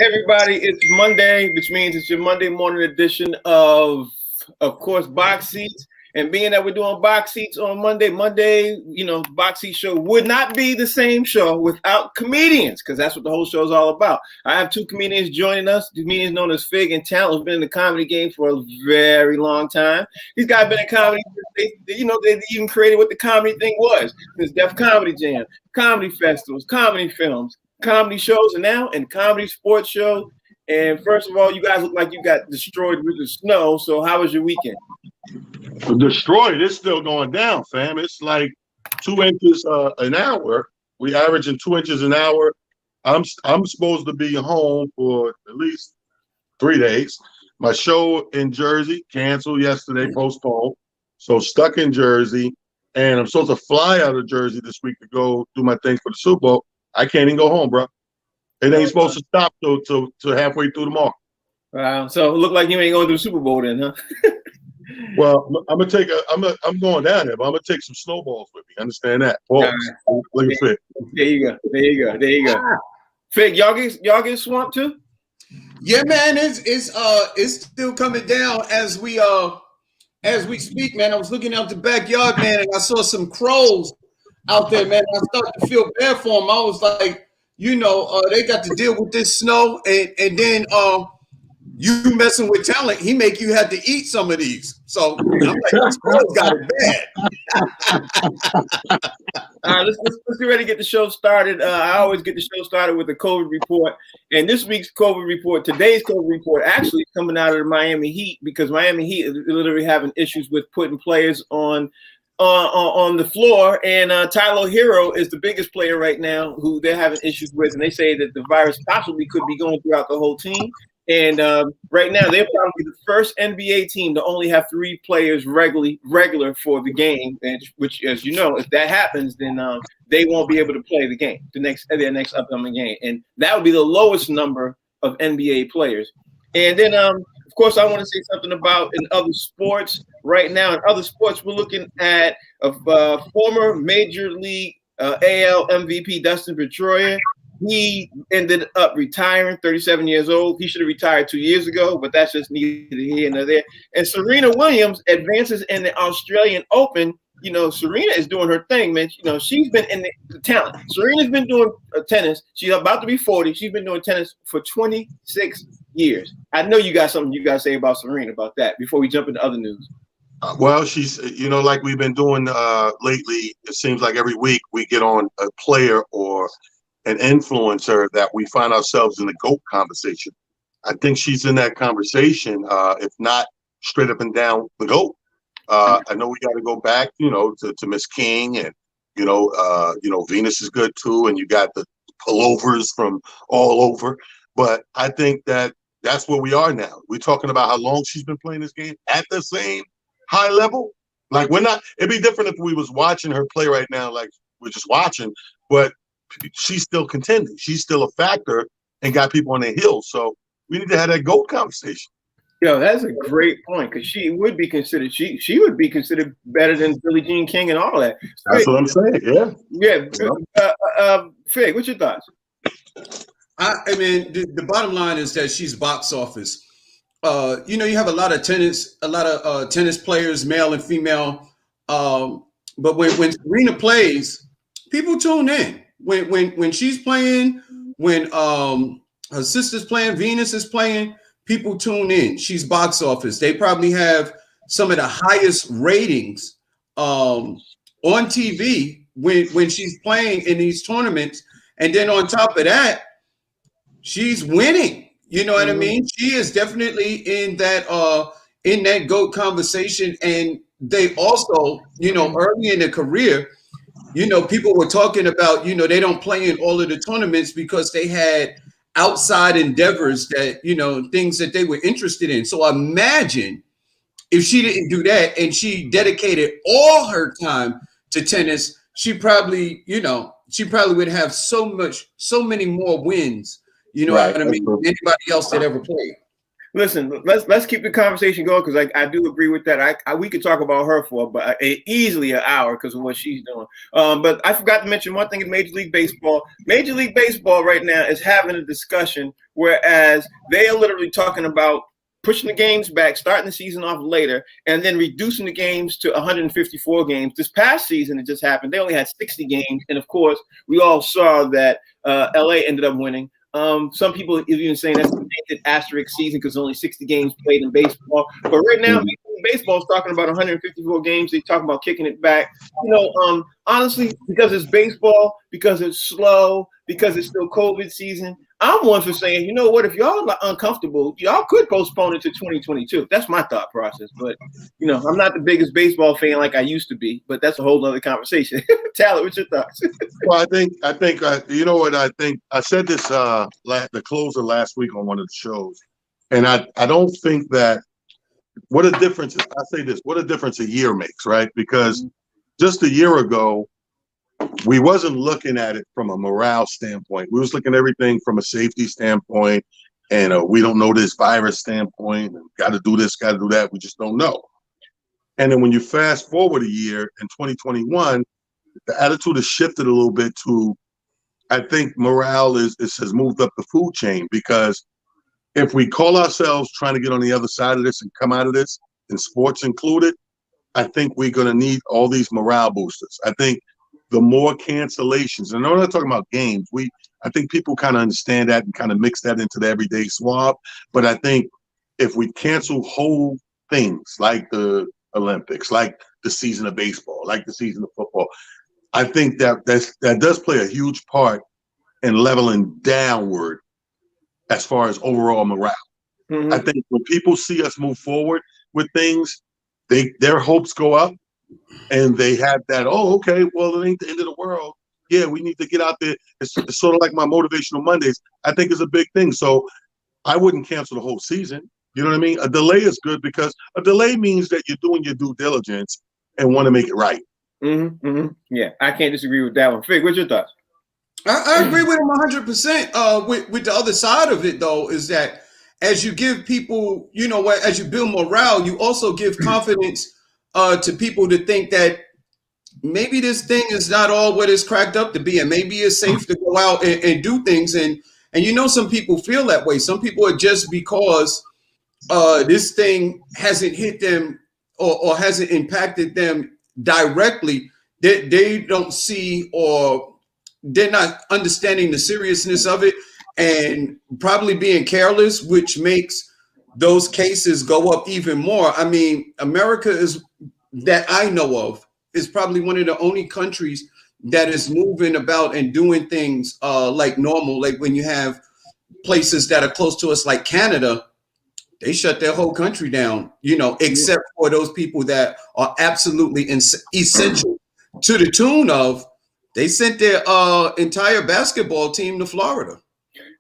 Everybody, it's Monday, which means it's your Monday morning edition of course, Box Seats. And being that we're doing Box Seats on Monday, Box Seat show would not be the same show without comedians, because that's what the whole show is all about. I have two comedians joining us, comedians known as Fig and Talent, who's been in the comedy game for a very long time. These guys have been in comedy. They even created what the comedy thing was. There's Def Comedy Jam, comedy festivals, comedy films, comedy shows, and now in comedy sports shows. And first of all, you guys look like you got destroyed with the snow. So how was your weekend? Destroyed. It's still going down, fam. It's like 2 inches an hour. We averaging 2 inches an hour. I'm supposed to be home for at least 3 days. My show in Jersey canceled yesterday, postponed. So stuck in Jersey, and I'm supposed to fly out of Jersey this week to go do my thing for the Super Bowl. I can't even go home, bro. It ain't supposed to stop till halfway through tomorrow. Wow. So it looked like you ain't going to the Super Bowl then, huh? Well, I'm going down there, but I'm gonna take some snowballs with me. Understand that? Pause. Right. Look at Fig. There you go. Fig, y'all get swamped too? Yeah, man. It's still coming down as we speak, man. I was looking out the backyard, man, and I saw some crows out there, man. I started to feel bad for them. I was like, they got to deal with this snow, and then you messing with Talent, he make you have to eat some of these. So I'm like, this girl's got it bad. All right, let's get ready to get the show started. I always get the show started with a COVID report. And this week's COVID report, today's COVID report, actually is coming out of the Miami Heat, because Miami Heat is literally having issues with putting players on the floor, and Tyler Hero is the biggest player right now who they're having issues with, and they say that the virus possibly could be going throughout the whole team. And right now, they're probably the first NBA team to only have 3 players regular for the game. And which, as you know, if that happens, then they won't be able to play the game, their next upcoming game, and that would be the lowest number of NBA players. And then, of course, I want to say something about in other sports. Right now, in other sports, we're looking at a former Major League AL MVP Dustin Pedroia. He ended up retiring, 37 years old. He should have retired 2 years ago, but that's just neither here nor there. And Serena Williams advances in the Australian Open. Serena is doing her thing, man. She's been in the talent. Serena's been doing tennis. She's about to be 40. She's been doing tennis for 26 years. I know you got something you got to say about Serena about that before we jump into other news. Well, she's, like we've been doing lately, it seems like every week we get on a player or an influencer that we find ourselves in the GOAT conversation. I think she's in that conversation, if not straight up and down the GOAT. I know we got to go back, to Miss King, and Venus is good too, and you got the pullovers from all over. But I think that's where we are now. We're talking about how long she's been playing this game at the same high level. Like, we're not. It'd be different if we was watching her play right now, like we're just watching, but she's still contending. She's still a factor and got people on their heels. So we need to have that GOAT conversation. That's a great point, because she would be considered. She would be considered better than Billie Jean King and all that. That's what I'm saying. Yeah. Fig, what's your thoughts? I mean, the bottom line is that she's box office. You have a lot of tennis players, male and female. But when Serena plays, people tune in. When she's playing, when her sister's playing, Venus is playing, people tune in. She's box office. They probably have some of the highest ratings on TV when she's playing in these tournaments. And then on top of that, she's winning. You know what I mean? She is definitely in that GOAT conversation. And they also, early in their career, people were talking about, they don't play in all of the tournaments because they had outside endeavors that, things that they were interested in. So imagine if she didn't do that and she dedicated all her time to tennis, she probably would have so many more wins, what I mean, than anybody else that ever played. Listen, let's keep the conversation going, because I do agree with that. We could talk about her for easily an hour because of what she's doing. But I forgot to mention one thing in Major League Baseball. Major League Baseball right now is having a discussion whereas they are literally talking about pushing the games back, starting the season off later, and then reducing the games to 154 games. This past season, it just happened. They only had 60 games, and of course, we all saw that LA ended up winning. Some people are even saying that's a tainted asterisk season because only 60 games played in baseball. But right now, baseball is talking about 154 games. They're talking about kicking it back. Honestly, because it's baseball, because it's slow, because it's still COVID season, I'm one for saying, you know what, if y'all are uncomfortable, y'all could postpone it to 2022. That's my thought process. But, I'm not the biggest baseball fan like I used to be, but that's a whole other conversation. Tyler, what's your thoughts? Well, I think you know what I think. I said this the closer last week on one of the shows, and I don't think that what a difference. I say this: what a difference a year makes, right? Because just a year ago, we wasn't looking at it from a morale standpoint. We was looking at everything from a safety standpoint, and we don't know this virus standpoint. Got to do this, got to do that. We just don't know. And then when you fast forward a year in 2021. The attitude has shifted a little bit to, I think morale has moved up the food chain, because if we call ourselves trying to get on the other side of this and come out of this, and sports included, I think we're going to need all these morale boosters. I think the more cancellations, and I'm not talking about games, I think people kind of understand that and kind of mix that into the everyday swab. But I think if we cancel whole things like the Olympics, like the season of baseball, like the season of football, I think that does play a huge part in leveling downward as far as overall morale. Mm-hmm. I think when people see us move forward with things, their hopes go up, and they have that, oh, okay, well, it ain't the end of the world. Yeah, we need to get out there. It's sort of like my motivational Mondays. I think is a big thing. So I wouldn't cancel the whole season. You know what I mean? A delay is good, because a delay means that you're doing your due diligence and want to make it right. Mm-hmm, mm-hmm. Yeah, I can't disagree with that one. Fig, what's your thoughts? I agree with him 100%. With the other side of it, though, is that as you give people, as you build morale, you also give confidence to people to think that maybe this thing is not all what it's cracked up to be, and maybe it's safe to go out and do things. And some people feel that way. Some people are just because this thing hasn't hit them or hasn't impacted them directly, they don't see, or they're not understanding the seriousness of it, and probably being careless, which makes those cases go up even more. I mean, America that I know of is probably one of the only countries that is moving about and doing things like normal. Like when you have places that are close to us, like Canada, they shut their whole country down, except for those people that are absolutely essential, to the tune of they sent their entire basketball team to Florida.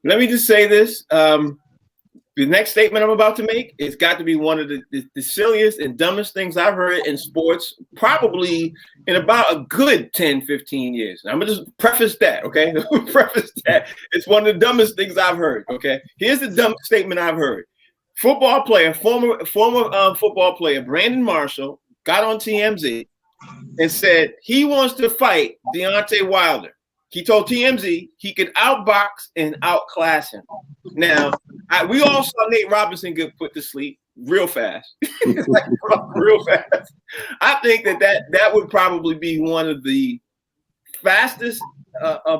Let me just say this. The next statement I'm about to make, it's got to be one of the silliest and dumbest things I've heard in sports, probably in about a good 10, 15 years. I'm going to just preface that, okay? Preface that. It's one of the dumbest things I've heard, okay? Here's the dumbest statement I've heard. Football player, former football player, Brandon Marshall, got on TMZ and said he wants to fight Deontay Wilder. He told TMZ he could outbox and outclass him. Now, we all saw Nate Robinson get put to sleep real fast. Real fast. I think that would probably be one of the fastest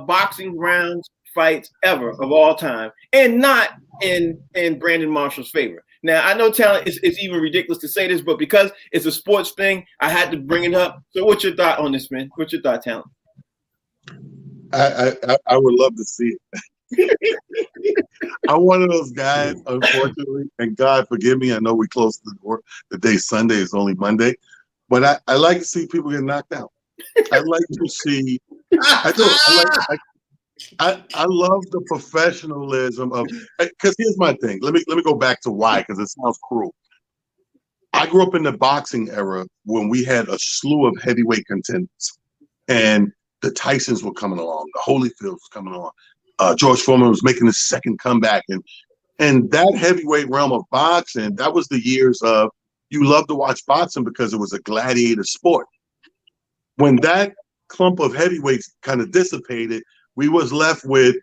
boxing rounds fights ever of all time, and not in Brandon Marshall's favor. Now, I know talent is even ridiculous to say this, but because it's a sports thing, I had to bring it up. So what's your thought on this, man? What's your thought, Talent? I would love to see it. I'm one of those guys, unfortunately, and God forgive me, I know we close the day Sunday, it's only Monday, but I like to see people get knocked out. I like to see, I love the professionalism of, because here's my thing. Let me go back to why, because it sounds cruel. I grew up in the boxing era when we had a slew of heavyweight contenders, and the Tysons were coming along, the Holyfields was coming along, George Foreman was making his second comeback, and that heavyweight realm of boxing, that was the years of, you loved to watch boxing because it was a gladiator sport. When that clump of heavyweights kind of dissipated, we was left with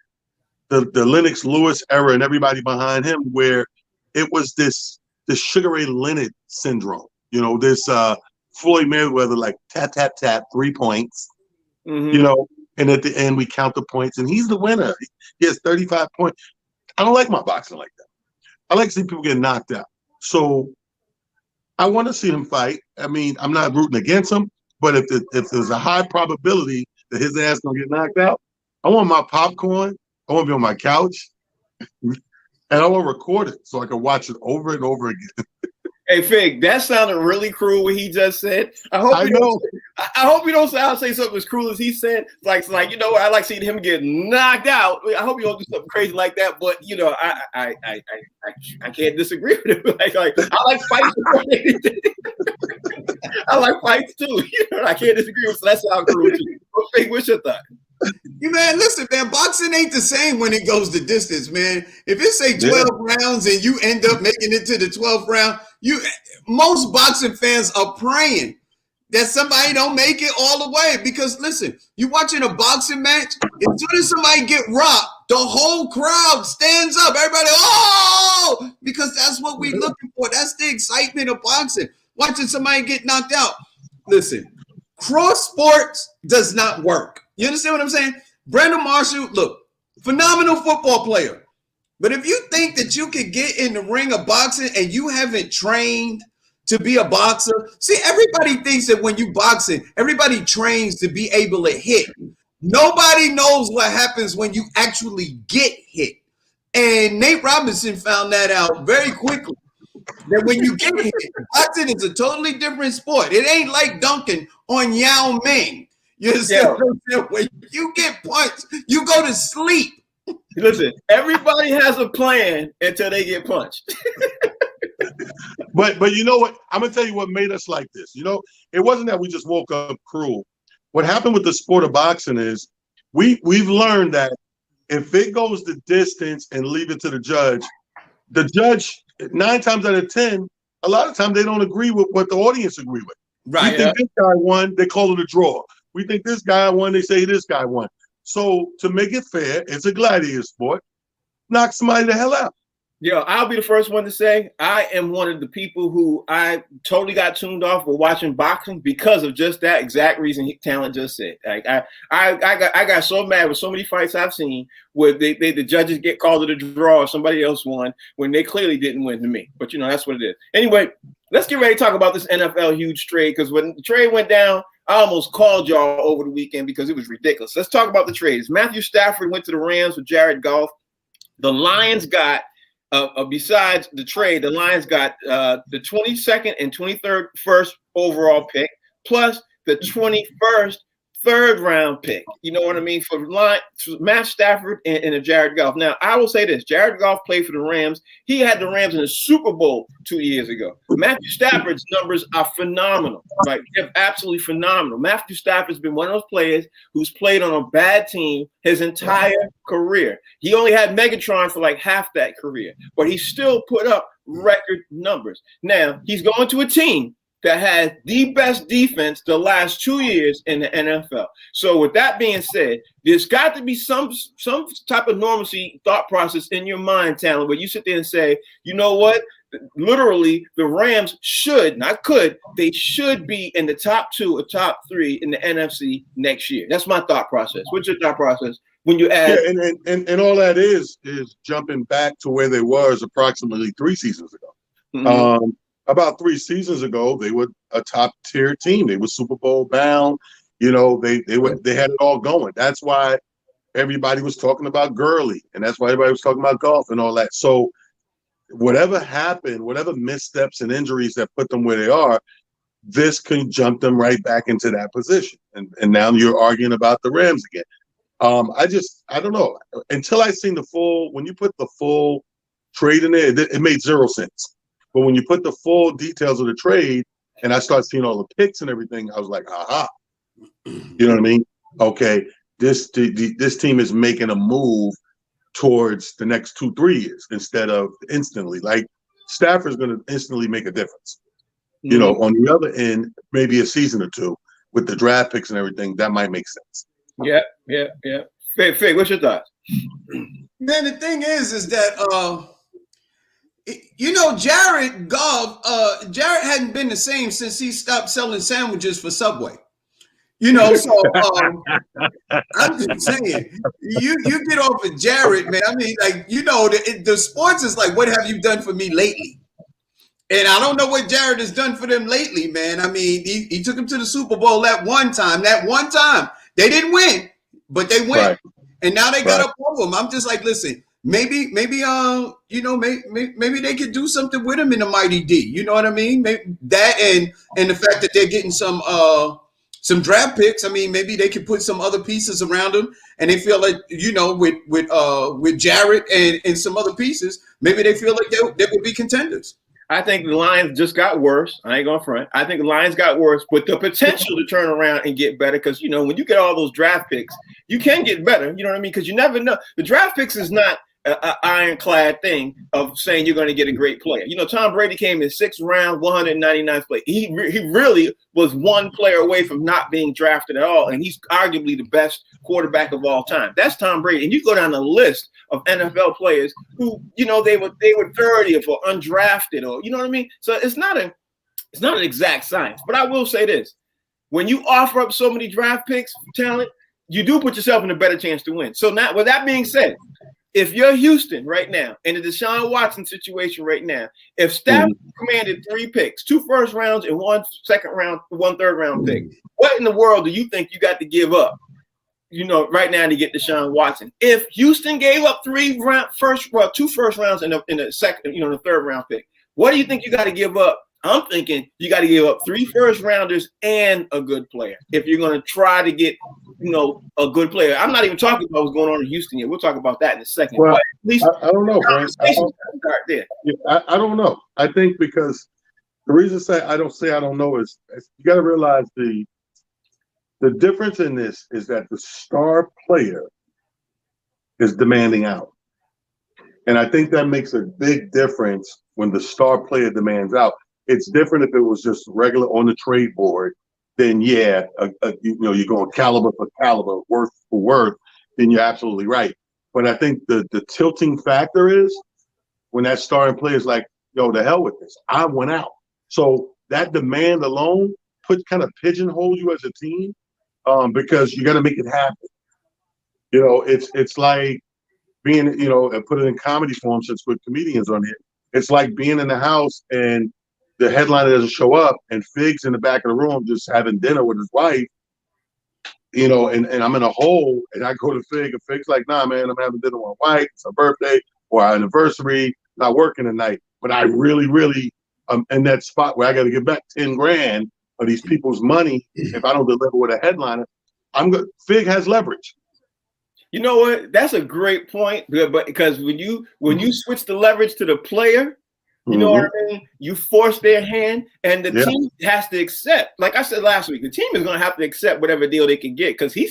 the Lennox Lewis era and everybody behind him, where it was this Sugar Ray Leonard syndrome. You know, this Floyd Mayweather, like tap, tap, tap, 3 points. Mm-hmm. You know, and at the end we count the points, and he's the winner. He has 35 points. I don't like my boxing like that. I like to see people get knocked out. So I want to see him fight. I mean, I'm not rooting against him, but if there's a high probability that his ass gonna get knocked out, I want my popcorn. I want to be on my couch, and I want to record it so I can watch it over and over again. Hey, Fig, that sounded really cruel what he just said. I hope you don't say something as cruel as he said. Like you know, I like seeing him get knocked out. I hope you don't do something crazy like that. But you know, I can't disagree with him. Like I like fights. I like fights too. You know, I can't disagree with. So that sounds cruel too. But Fig, what's your thought? Man, listen, man, boxing ain't the same when it goes the distance, man. If it say 12 rounds and you end up making it to the 12th round, most boxing fans are praying that somebody don't make it all the way. Because listen, you watching a boxing match, as soon as somebody get rocked, the whole crowd stands up. Everybody, oh, because that's what we're looking for. That's the excitement of boxing. Watching somebody get knocked out. Listen, cross sports does not work. You understand what I'm saying? Brandon Marshall, look, phenomenal football player. But if you think that you could get in the ring of boxing and you haven't trained to be a boxer, see, everybody thinks that when you boxing, everybody trains to be able to hit. Nobody knows what happens when you actually get hit. And Nate Robinson found that out very quickly. That when you get hit, boxing is a totally different sport. It ain't like dunking on Yao Ming. You understand? When you get punched, you go to sleep. Listen, everybody has a plan until they get punched. But you know what? I'm gonna tell you what made us like this. You know, it wasn't that we just woke up cruel. What happened with the sport of boxing is we've learned that if it goes the distance and leave it to the judge 9 times out of 10, a lot of times they don't agree with what the audience agree with. Right. We think this guy won, they call it a draw. We think this guy won, they say this guy won. So to make it fair, it's a gladiator sport. Knock somebody the hell out. Yo, I'll be the first one to say I am one of the people who I totally got tuned off for watching boxing because of just that exact reason Talent just said. Like I got so mad with so many fights I've seen where the judges get called to the draw or somebody else won when they clearly didn't win to me. But you know, that's what it is. Anyway, let's get ready to talk about this NFL huge trade, because when the trade went down, I almost called y'all over the weekend because it was ridiculous. Let's talk about the trades. Matthew Stafford went to the Rams with Jared Goff. The Lions got besides the trade, the Lions got the 22nd and 23rd first overall pick, plus the 21st third round pick. You know what I mean? For Matt Stafford and a Jared Goff. Now, I will say this. Jared Goff played for the Rams. He had the Rams in the Super Bowl 2 years ago. Matthew Stafford's numbers are phenomenal. Right? They're absolutely phenomenal. Matthew Stafford's been one of those players who's played on a bad team his entire career. He only had Megatron for like half that career, but he still put up record numbers. Now, he's going to a team that has the best defense the last 2 years in the NFL. So with that being said, there's got to be some type of normalcy thought process in your mind, Talent, where you sit there and say, you know what? Literally, the Rams should, not could, they should be in the top 2 or top 3 in the NFC next year. That's my thought process. What's your thought process when you add? Yeah, and all that is jumping back to where they was approximately 3 seasons ago. Mm-hmm. About 3 seasons ago, they were a top tier team. They were Super Bowl bound. You know, they had it all going. That's why everybody was talking about Gurley, and that's why everybody was talking about Goff and all that. So whatever happened, whatever missteps and injuries that put them where they are, this can jump them right back into that position. And now you're arguing about the Rams again. I don't know. Until I seen when you put the full trade in there, it made 0 sense. But when you put the full details of the trade and I start seeing all the picks and everything, I was like, aha. You know what I mean? Okay, this team is making a move towards the next 2-3 years instead of instantly. Like Stafford's going to instantly make a difference. Mm-hmm. You know, on the other end, maybe a season or 2 with the draft picks and everything, that might make sense. Yeah. Fig, what's your thoughts? Man, the thing is that Jared Goff, Jared hadn't been the same since he stopped selling sandwiches for Subway. So I'm just saying, you get off of Jared, man. I mean, like, the sports is like, what have you done for me lately? And I don't know what Jared has done for them lately, man. I mean, he took them to the Super Bowl that one time. That one time, they didn't win, but they went, right. And now they got up over them. I'm just like, listen, maybe they could do something with him in the Mighty D. You know what I mean? Maybe that and the fact that they're getting some draft picks. I mean, maybe they could put some other pieces around him, and they feel like, with Jared and some other pieces, maybe they feel like they would be contenders. I think the Lions just got worse. I ain't going front. I think the Lions got worse with the potential to turn around and get better, because, when you get all those draft picks, you can get better. You know what I mean? Because you never know. The draft picks is not an ironclad thing of saying you're going to get a great player. Tom Brady came in 6th round, 199th play. He really was one player away from not being drafted at all, and he's arguably the best quarterback of all time. That's Tom Brady. And you go down the list of NFL players who, they were 30th or undrafted, or you know what I mean. So it's not an exact science. But I will say this: when you offer up so many draft picks for talent, you do put yourself in a better chance to win. So now, with that being said, if you're Houston right now, in the Deshaun Watson situation right now, if Stafford commanded 3 picks, 2 first rounds and 1 second round, 1 third round pick, what in the world do you think you got to give up, right now to get Deshaun Watson? If Houston gave up 2 first rounds and the second, the third round pick, what do you think you got to give up? I'm thinking you got to give up 3 first rounders and a good player if you're going to try to get, a good player. I'm not even talking about what's going on in Houston yet. We'll talk about that in a second. Well, at least I don't know, Frank. I don't know. I think because the reason I don't know is you got to realize the difference in this is that the star player is demanding out. And I think that makes a big difference when the star player demands out. It's different if it was just regular on the trade board. Then you're going caliber for caliber, worth for worth. Then you're absolutely right. But I think the tilting factor is when that starting player is like, "Yo, to hell with this. I went out." So that demand alone kind of pigeonhole you as a team, because you got to make it happen. It's like being, and put it in comedy form since we're comedians on here. It's like being in the house and the headliner doesn't show up, and Fig's in the back of the room just having dinner with his wife, and I'm in a hole, and I go to Fig, and Fig's like, "Nah, man, I'm having dinner with my wife. It's her birthday or our anniversary. Not working tonight, but I really, really in that spot where I got to give back 10 grand of these people's money if I don't deliver with a headliner. Fig has leverage." You know what? That's a great point, but because when you switch the leverage to the player, you know what I mean? You force their hand, and the team has to accept. Like I said last week, the team is going to have to accept whatever deal they can get, because he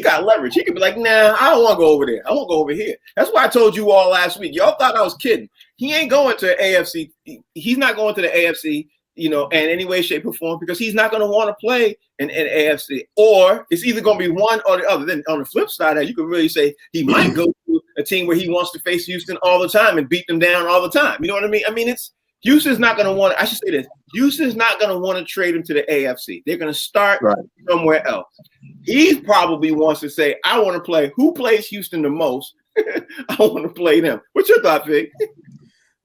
got leverage. He could be like, "Nah, I don't want to go over there. I want to go over here." That's why I told you all last week. Y'all thought I was kidding. He ain't going to AFC. He's not going to the AFC, in any way, shape, or form, because he's not going to want to play in AFC. Or it's either going to be one or the other. Then on the flip side, you could really say he might go to a team where he wants to face Houston all the time and beat them down all the time. You know what I mean? I mean, Houston's not going to want. I should say this: Houston's not going to want to trade him to the AFC. They're going to start somewhere else. He probably wants to say, "I want to play. Who plays Houston the most? I want to play them." What's your thought, Vic?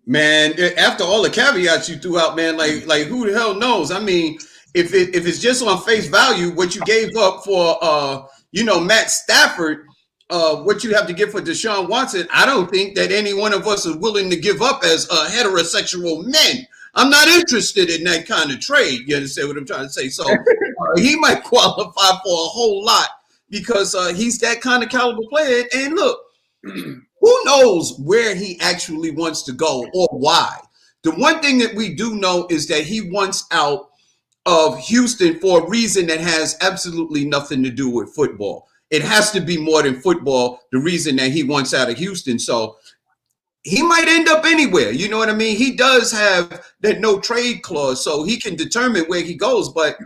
Man, after all the caveats you threw out, man, like who the hell knows? I mean, if it's just on face value, what you gave up for Matt Stafford, what you have to give for Deshaun Watson, I don't think that any one of us is willing to give up as heterosexual men. I'm not interested in that kind of trade. You understand what I'm trying to say? So he might qualify for a whole lot because he's that kind of caliber player. And look, who knows where he actually wants to go or why? The one thing that we do know is that he wants out of Houston for a reason that has absolutely nothing to do with football. It has to be more than football, the reason that he wants out of Houston. So he might end up anywhere. You know what I mean? He does have that no trade clause, so he can determine where he goes. But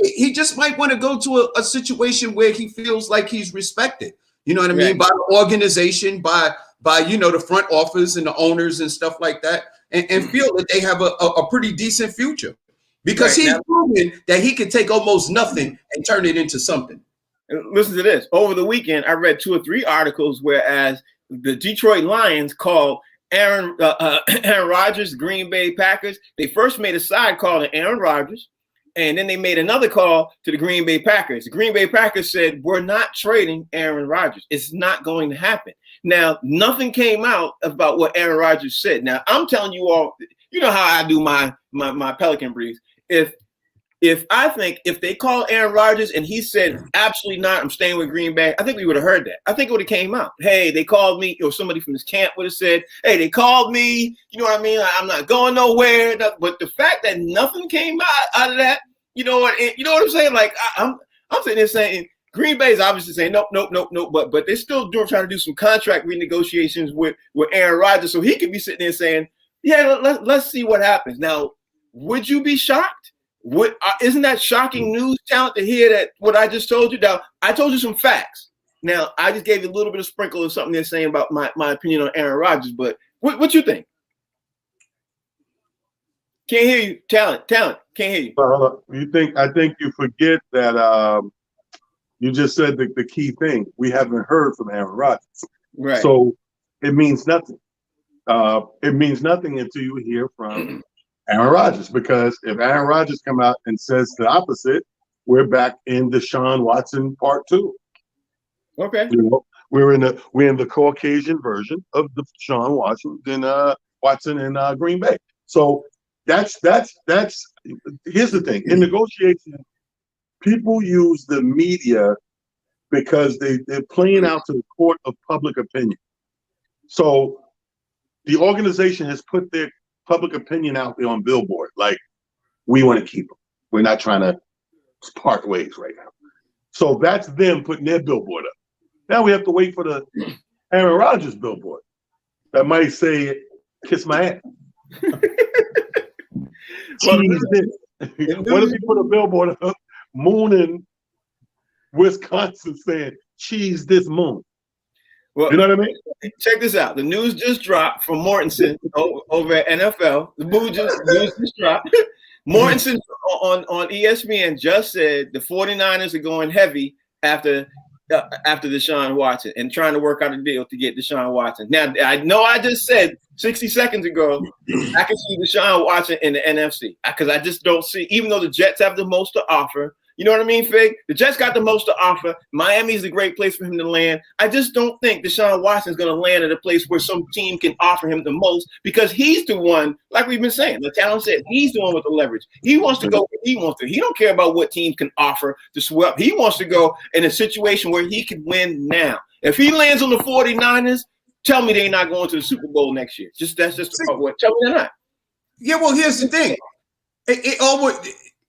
he just might want to go to a situation where he feels like he's respected. You know what I mean? By the organization, by the front office and the owners and stuff like that, and feel that they have a pretty decent future. Because he's proven that he can take almost nothing and turn it into something. Listen to this. Over the weekend, I read 2 or 3 articles whereas the Detroit Lions called Aaron Rodgers, Green Bay Packers. They first made a side call to Aaron Rodgers, and then they made another call to the Green Bay Packers. The Green Bay Packers said, we're not trading Aaron Rodgers. It's not going to happen. Now, nothing came out about what Aaron Rodgers said. Now, I'm telling you all, you know how I do my Pelican briefs. If I think if they call Aaron Rodgers and he said, absolutely not, I'm staying with Green Bay, I think we would have heard that. I think it would have came out. Hey, they called me, or somebody from his camp would have said, hey, they called me. You know what I mean? I'm not going nowhere. But the fact that nothing came out of that, you know what I'm saying? Like I'm sitting there saying Green Bay is obviously saying nope. But they're still trying to do some contract renegotiations with Aaron Rodgers, so he could be sitting there saying, yeah, let's see what happens. Now, would you be shocked? Isn't that shocking news, Talent, to hear that what I just told you? Now, I told you some facts. Now, I just gave you a little bit of sprinkle of something they're saying about my opinion on Aaron Rodgers. But what you think? Can't hear you, Talent. Can't hear you. I think you forget that you just said the key thing. We haven't heard from Aaron Rodgers. Right. So it means nothing. It means nothing until you hear from Aaron Rodgers, because if Aaron Rodgers come out and says the opposite, we're back in Deshaun Watson part 2. Okay. You know, we're in the Caucasian version of the Deshaun Watson and Green Bay. So that's here's the thing. In negotiations, people use the media because they're playing out to the court of public opinion. So the organization has put their public opinion out there on Billboard, like, we want to keep them. We're not trying to part ways right now. So that's them putting their billboard up. Now we have to wait for the Aaron Rodgers billboard that might say, kiss my ass. Cheese this. What if you put a billboard up, Moon in Wisconsin saying, cheese this Moon? Well, you know what I mean? Check this out. The news just dropped from Mortensen over at NFL. The news just dropped. Mortensen on ESPN just said the 49ers are going heavy after Deshaun Watson and trying to work out a deal to get Deshaun Watson. Now, I know I just said 60 seconds ago, I can see Deshaun Watson in the NFC because I just don't see, even though the Jets have the most to offer. You know what I mean, Fig? The Jets got the most to offer. Miami is a great place for him to land. I just don't think Deshaun Watson is going to land at a place where some team can offer him the most, because he's the one, like we've been saying, the talent said, he's the one with the leverage. He wants to go where he wants to. He don't care about what team can offer to swell. He wants to go in a situation where he can win now. If he lands on the 49ers, tell me they're not going to the Super Bowl next year. That's just what. Tell me they're not. Yeah, well, here's the thing.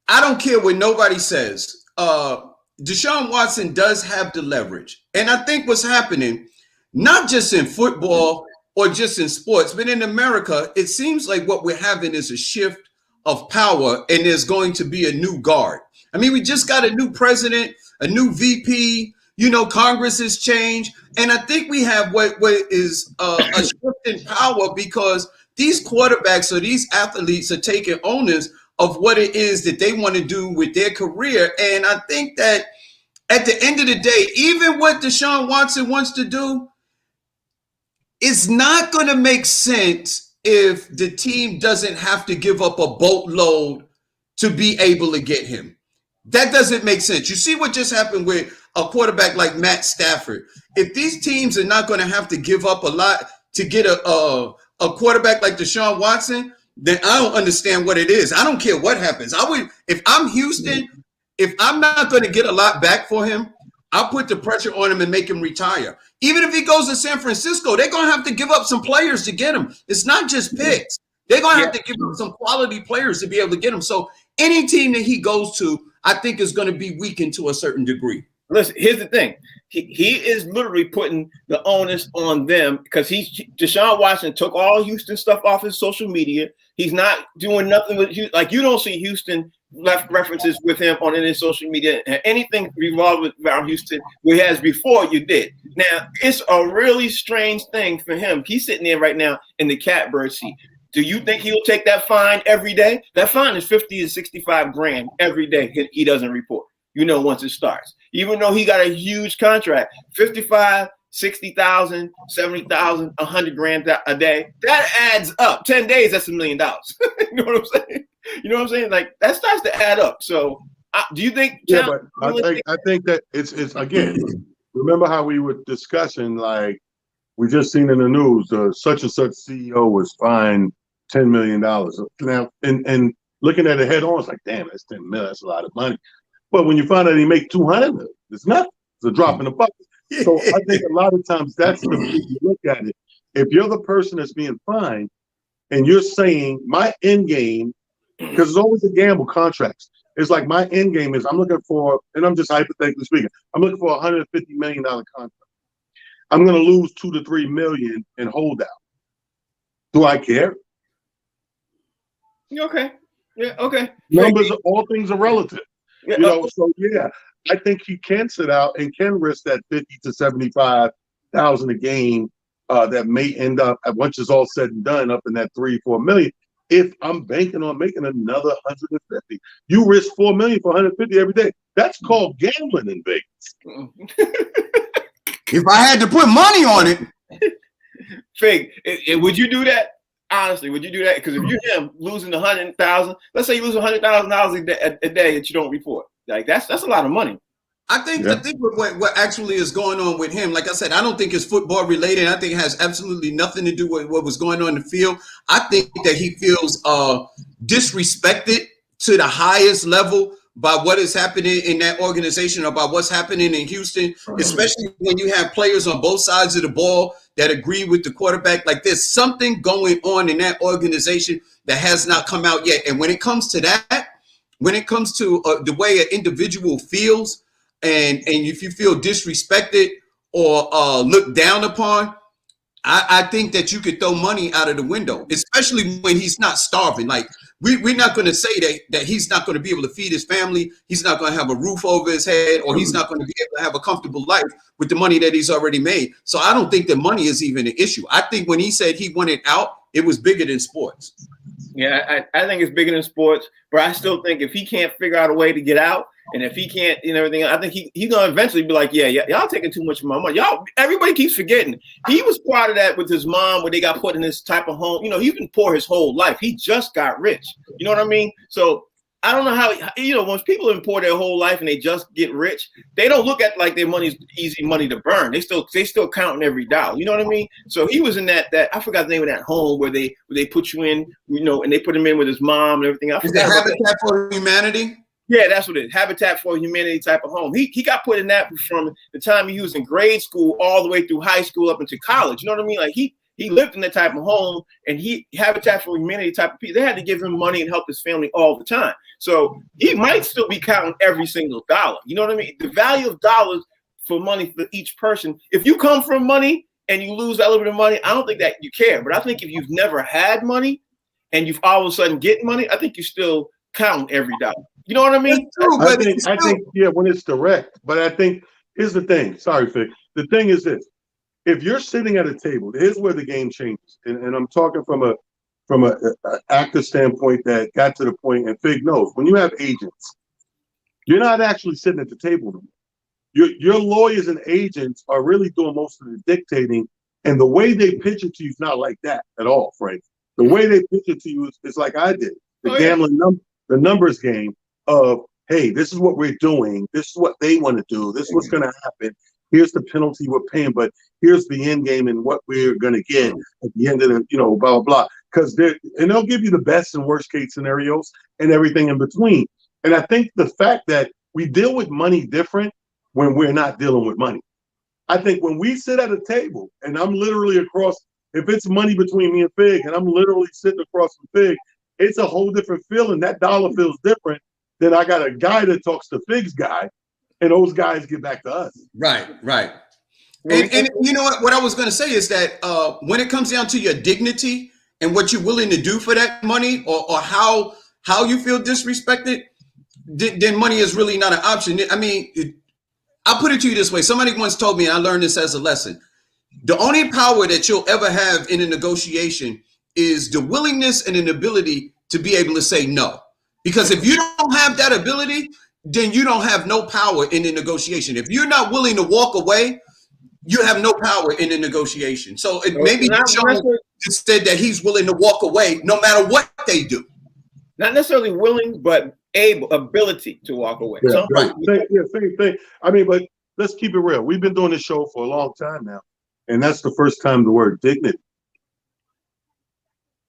I don't care what nobody says. Deshaun Watson does have the leverage. And I think what's happening, not just in football or just in sports, but in America, it seems like what we're having is a shift of power, and there's going to be a new guard. I mean, we just got a new president, a new VP, Congress has changed. And I think we have what is a shift in power, because these quarterbacks or these athletes are taking onus of what it is that they want to do with their career. And I think that at the end of the day, even what Deshaun Watson wants to do is not going to make sense if the team doesn't have to give up a boatload to be able to get him. That doesn't make sense. You see what just happened with a quarterback like Matt Stafford. If these teams are not going to have to give up a lot to get a quarterback like Deshaun Watson, then I don't understand what it is. I don't care what happens. If I'm Houston, if I'm not going to get a lot back for him, I'll put the pressure on him and make him retire. Even if he goes to San Francisco, they're going to have to give up some players to get him. It's not just picks. They're going to have to give up some quality players to be able to get him. So any team that he goes to, I think is going to be weakened to a certain degree. Listen, here's the thing. He is literally putting the onus on them, because Deshaun Watson took all Houston stuff off his social media. He's not doing nothing with you. Like, you don't see Houston left references with him on any social media. Anything revolved around Houston, whereas before you did. Now, it's a really strange thing for him. He's sitting there right now in the catbird seat. Do you think he'll take that fine every day? That fine is 50 to 65 grand every day he doesn't report. Once it starts. Even though he got a huge contract, 55, 60,000, 70,000, 100 grand a day, that adds up. 10 days, that's $1 million. You know what I'm saying? You know what I'm saying? Like, that starts to add up. So, do you think? Yeah, but I think that it's again. Remember how we were discussing, like we just seen in the news, such and such CEO was fined $10 million. Now, and looking at it head on, it's like, damn, that's 10 million. That's a lot of money. But when you find out he make 200 million, it's nothing. It's a drop in the bucket. So I think a lot of times that's the way you look at it. If you're the person that's being fined and you're saying my end game, because it's always a gamble, contracts. It's like my end game is I'm looking for, and I'm just hypothetically speaking, I'm looking for a $150 million contract. I'm going to lose 2 to 3 million in holdout. Do I care? Okay. Yeah. Okay. Numbers, all things are relative. Yeah, So yeah, I think he can sit out and can risk that 50 to 75,000 a game that may end up, once it's all said and done, up in that 3-4 million. If I'm banking on making another 150, you risk 4 million for 150 every day. That's called gambling in Vegas. If I had to put money on it, Fig, would you do that? Honestly, would you do that? Because if you're him losing 100,000, let's say you lose $100,000 a day that you don't report, like that's a lot of money. I think what actually is going on with him, like I said, I don't think it's football related. I think it has absolutely nothing to do with what was going on in the field. I think that he feels disrespected to the highest level by what is happening in that organization, about what's happening in Houston, especially when you have players on both sides of the ball that agree with the quarterback. Like there's something going on in that organization that has not come out yet. And when it comes to that, when it comes to the way an individual feels, and if you feel disrespected or looked down upon, I think that you could throw money out of the window, especially when he's not starving. Like we're not going to say that he's not going to be able to feed his family. He's not going to have a roof over his head, or he's not going to be able to have a comfortable life with the money that he's already made. So I don't think that money is even an issue. I think when he said he wanted out, it was bigger than sports. Yeah, I think it's bigger than sports, but I still think if he can't figure out a way to get out, and if he can't, everything, I think he's gonna eventually be like, yeah, y'all taking too much of my money. Everybody keeps forgetting he was part of that with his mom when they got put in this type of home. He's been poor his whole life. He just got rich. You know what I mean? So I don't know how, when people have been poor their whole life and they just get rich, they don't look at like their money's easy money to burn. They still counting every dollar. You know what I mean? So he was in that I forgot the name of that home where they put you in, and they put him in with his mom and everything. Is it Habitat for Humanity? Yeah, that's what it is. Habitat for Humanity type of home. He got put in that from the time he was in grade school all the way through high school up into college. You know what I mean? Like he lived in that type of home, and Habitat for Humanity type of people. They had to give him money and help his family all the time. So he might still be counting every single dollar. You know what I mean? The value of dollars for money for each person. If you come from money and you lose that little bit of money, I don't think that you care. But I think if you've never had money and you've all of a sudden get money, I think you still count every dollar. You know what I mean? I think, yeah, when it's direct. But I think, here's the thing. Sorry, Fig. The thing is this. If you're sitting at a table, here's where the game changes. And I'm talking from a actor standpoint that got to the point, and Fig knows, when you have agents, you're not actually sitting at the table anymore. Your lawyers and agents are really doing most of the dictating, and the way they pitch it to you is not like that at all, Frank. The way they pitch it to you is like I did. The gambling the numbers game of, hey, this is what we're doing. This is what they want to do. This is what's going to happen. Here's the penalty we're paying, but here's the end game and what we're going to get at the end of the, blah, blah, blah. Because they'll give you the best and worst case scenarios and everything in between. And I think the fact that we deal with money different when we're not dealing with money. I think when we sit at a table and I'm literally across, if it's money between me and Fig and I'm literally sitting across from Fig, it's a whole different feeling. That dollar feels different than I got a guy that talks to Fig's guy, and those guys get back to us. Right. And you know what I was going to say is that when it comes down to your dignity and what you're willing to do for that money, or how you feel disrespected, then money is really not an option. I mean, I'll put it to you this way. Somebody once told me, and I learned this as a lesson. The only power that you'll ever have in a negotiation is the willingness and an ability to be able to say no. Because if you don't have that ability, then you don't have no power in the negotiation. If you're not willing to walk away, you have no power in the negotiation. So it maybe said that he's willing to walk away no matter what they do. Not necessarily willing, but ability to walk away. Yeah, right. Same thing. I mean, but let's keep it real. We've been doing this show for a long time now, and that's the first time the word dignity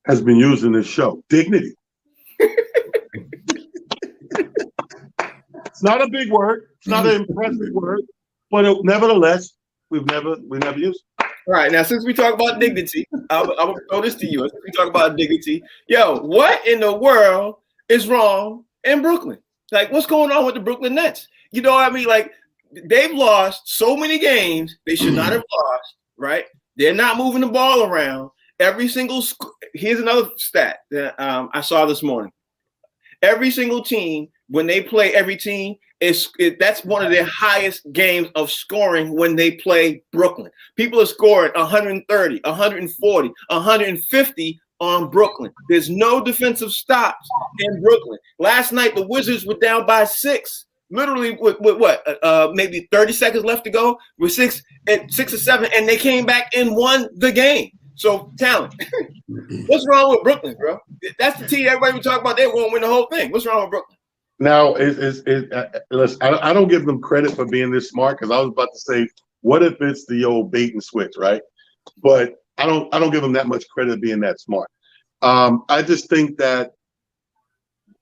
has been used in this show. Dignity. It's not a big word. It's not an impressive word, but nevertheless, we never used it. All right, now since we talk about dignity, I'm gonna throw this to you. Since we talk about dignity, yo, what in the world is wrong in Brooklyn? Like, what's going on with the Brooklyn Nets? You know what I mean? Like, they've lost so many games they should not have lost, right? They're not moving the ball around. Every single here's another stat that I saw this morning. Every single team, when they play every team, that's one of their highest games of scoring when they play Brooklyn. People are scoring 130, 140, 150 on Brooklyn. There's no defensive stops in Brooklyn. Last night, the Wizards were down by 6, literally with what, maybe 30 seconds left to go, with 6 or 7, and they came back and won the game. So, talent. What's wrong with Brooklyn, bro? That's the team everybody we talk about. They won't win the whole thing. What's wrong with Brooklyn? Now, listen, I don't give them credit for being this smart, because I was about to say, what if it's the old bait and switch, right? But I don't give them that much credit being that smart. I just think that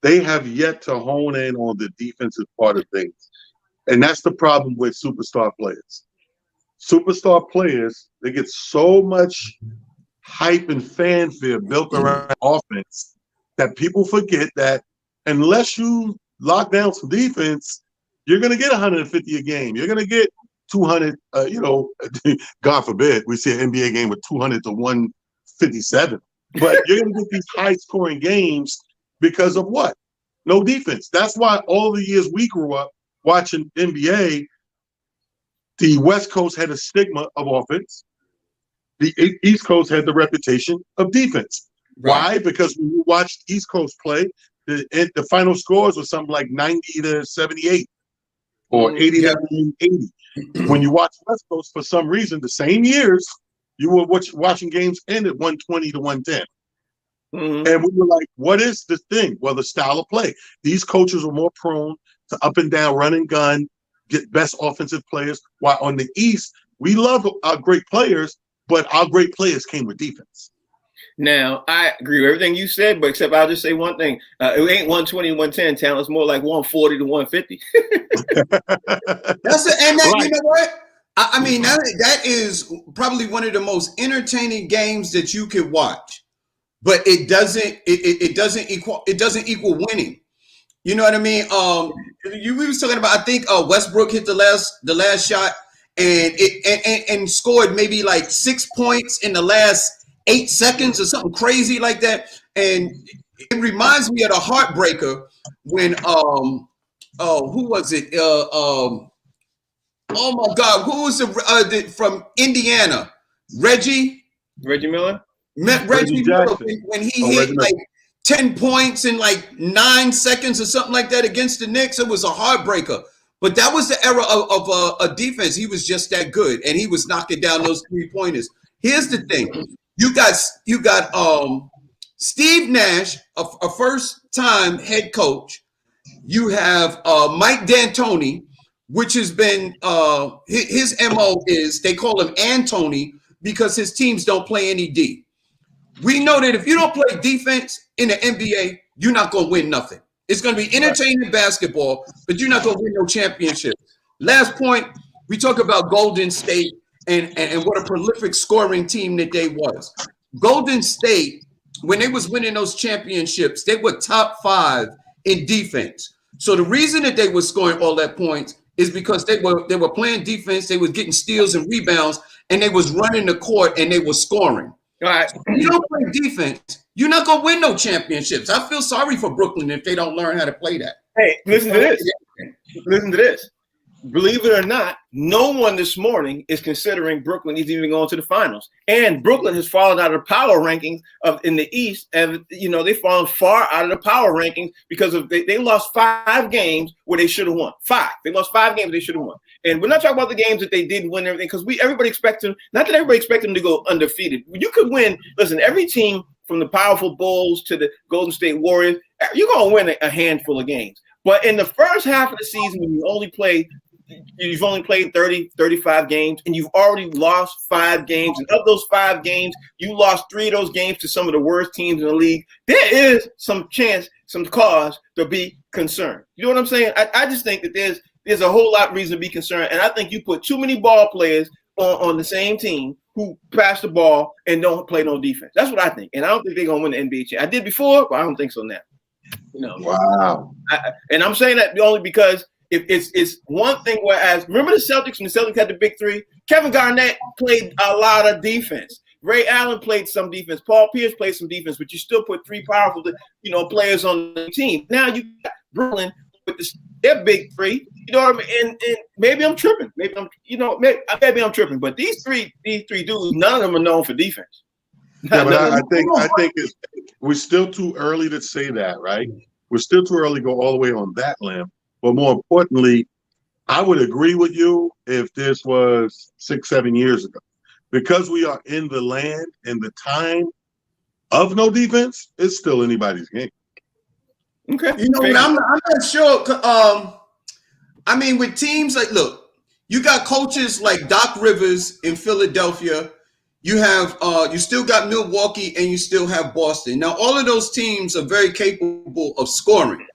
they have yet to hone in on the defensive part of things, and that's the problem with superstar players. Superstar players, they get so much hype and fanfare built around offense that people forget that unless you lock down some defense, you're going to get 150 a game. You're going to get 200, God forbid, we see an NBA game with 200 to 157. But you're going to get these high-scoring games because of what? No defense. That's why all the years we grew up watching NBA, the West Coast had a stigma of offense. The East Coast had the reputation of defense. Right. Why? Because when you watched East Coast play, the final scores were something like 90 to 78 or 80 to 80. When you watch West Coast, for some reason, the same years, you were watching games end at 120 to 110. Mm-hmm. And we were like, what is this thing? Well, the style of play. These coaches were more prone to up and down, run and gun, get best offensive players. While on the East, we love our great players, but our great players came with defense. Now, I agree with everything you said, but except I'll just say one thing. It ain't 120 and 110 talent. It's more like 140 to 150. That's it. And that, right. You know what? I mean, that is probably one of the most entertaining games that you can watch, but it doesn't equal winning. You know what I mean? We was talking about, I think Westbrook hit the last shot and scored maybe like 6 points in the last 8 seconds or something crazy like that. And it reminds me of the heartbreaker when who was it? Oh my God, who was from Indiana? Reggie Miller. Reggie Miller, when he hit like 10 points in like 9 seconds or something like that against the Knicks. It was a heartbreaker. But that was the era of a defense. He was just that good, and he was knocking down those 3-pointers. Here's the thing: you got Steve Nash, a first-time head coach. You have Mike D'Antoni, which has been his MO is they call him Antony because his teams don't play any D. We know that if you don't play defense in the NBA, you're not going to win nothing. It's going to be entertaining basketball, but you're not going to win no championship. Last point, we talk about Golden State and what a prolific scoring team that they was. Golden State, when they was winning those championships, they were top 5 in defense. So the reason that they were scoring all that points is because they were playing defense, they was getting steals and rebounds, and they was running the court and they were scoring. All right. If you don't play defense, you're not going to win no championships. I feel sorry for Brooklyn if they don't learn how to play that. Hey, listen to this. Listen to this. believe it or not, no one this morning is considering Brooklyn is even going to the finals. And Brooklyn has fallen out of the power rankings in the East. And, they've fallen far out of the power rankings because they lost 5 games where they should have won. 5. They lost 5 games they should have won. And we're not talking about the games that they didn't win and everything, because everybody expects them, not that everybody expects them to go undefeated. You could win. Listen, every team from the powerful Bulls to the Golden State Warriors, you're going to win a handful of games. But in the first half of the season, when you've only played 30, 35 games, and you've already lost 5 games. And of those 5 games, you lost 3 of those games to some of the worst teams in the league. There is some cause to be concerned. You know what I'm saying? I just think that there's a whole lot of reason to be concerned. And I think you put too many ball players on the same team who pass the ball and don't play no defense. That's what I think. And I don't think they're going to win the NBA championship. I did before, but I don't think so now. Wow. And I'm saying that only because if it's one thing, whereas remember the Celtics, when the Celtics had the big 3, Kevin Garnett played a lot of defense. Ray Allen played some defense. Paul Pierce played some defense, but you still put 3 powerful, players on the team. Now you got Brooklyn with their big 3. You know what I mean? And maybe I'm tripping. Maybe I'm tripping. But these three dudes, none of them are known for defense. Yeah, but I think we're still too early to say that, right? We're still too early to go all the way on that limb. But more importantly, I would agree with you if this was 6-7 years ago. Because we are in the land and the time of no defense, it's still anybody's game. Okay. I'm not sure. I mean, with teams like, look, you got coaches like Doc Rivers in Philadelphia. You have you still got Milwaukee and you still have Boston. Now, all of those teams are very capable of scoring.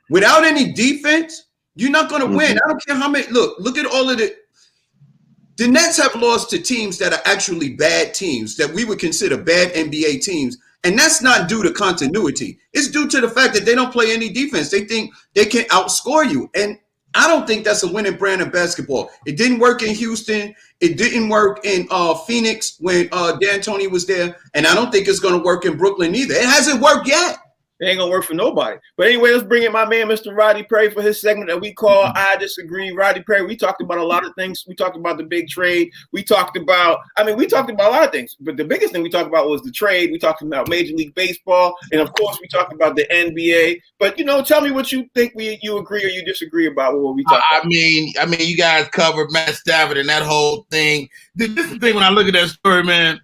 Without any defense, you're not going to win. I don't care how many. Look at all of the Nets have lost to teams that are actually bad teams that we would consider bad NBA teams. And that's not due to continuity. It's due to the fact that they don't play any defense. They think they can outscore you. And I don't think that's a winning brand of basketball. It didn't work in Houston. It didn't work in Phoenix when D'Antoni was there. And I don't think it's going to work in Brooklyn either. It hasn't worked yet. It ain't gonna work for nobody. But anyway, let's bring in my man, Mr. Roddy Perry, for his segment that we call I Disagree. Roddy Perry, we talked about a lot of things. We talked about the big trade. We talked about a lot of things. But the biggest thing we talked about was the trade. We talked about Major League Baseball. And of course, we talked about the NBA. But, tell me what you think you agree or you disagree about what we talked about. I mean, you guys covered Matt Stafford and that whole thing. This is the thing when I look at that story, man,